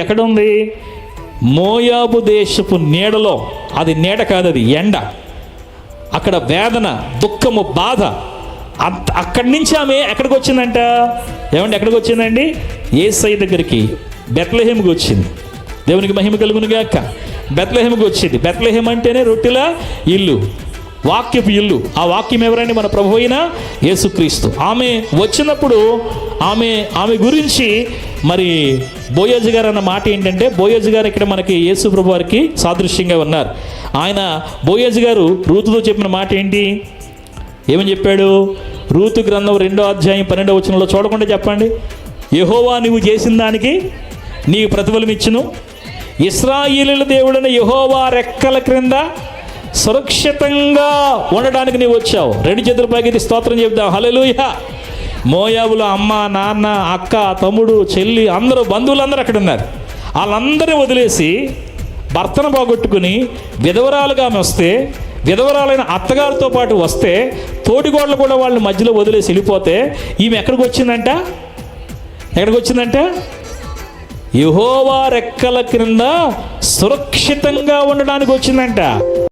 ఎక్కడుంది? మోయాబు దేశపు నీడలో. అది నీడ కాదు, అది ఎండ. అక్కడ వేదన, దుఃఖము, బాధ. అక్కడి నుంచి ఆమె ఎక్కడికి వచ్చిందంట? ఏమండి ఎక్కడికి వచ్చిందండి? యేసయ్య దగ్గరికి, బెత్లెహేముకి వచ్చింది. దేవునికి మహిమ కలుగును గాక. బెత్లెహేముకి వచ్చింది. బెత్లెహేం అంటేనే రొట్టెల ఇల్లు, వాక్యపు ఇల్లు. ఆ వాక్యం ఎవరండి? మన ప్రభు అయిన యేసుక్రీస్తు. ఆమె వచ్చినప్పుడు ఆమె గురించి మరి బోయజు గారు అన్న మాట ఏంటంటే, బోయజు గారు ఇక్కడ మనకి యేసు ప్రభు వారికి సాదృశ్యంగా ఉన్నారు. ఆయన బోయజు గారు రూతుతో చెప్పిన మాట ఏంటి? ఏమని చెప్పాడు? రూతు గ్రంథం 2వ అధ్యాయం 12వ వచనంలో చూడకుండా చెప్పండి. యెహోవా నువ్వు చేసిన దానికి నీకు ప్రతిఫలం ఇచ్చును. ఇశ్రాయేలీయుల దేవుడైన యెహోవా రెక్కల క్రింద సురక్షితంగా ఉండడానికి నీవు వచ్చావు. 2 చేతుల పైకి స్తోత్రం చెప్దాం. హల్లెలూయా. మోయాబులో అమ్మ, నాన్న, అక్క, తమ్ముడు, చెల్లి, అందరూ బంధువులందరూ అక్కడ ఉన్నారు. వాళ్ళందరినీ వదిలేసి భర్తను పోగొట్టుకుని విధవరాలుగా ఆమె వస్తే, విధవరాలైన అత్తగారితో పాటు వస్తే, తోటిగోడలు కూడా వాళ్ళని మధ్యలో వదిలేసి వెళ్ళిపోతే ఈమె ఎక్కడికి వచ్చిందంట? యెహోవా రెక్కల క్రింద సురక్షితంగా ఉండడానికి వచ్చిందంట.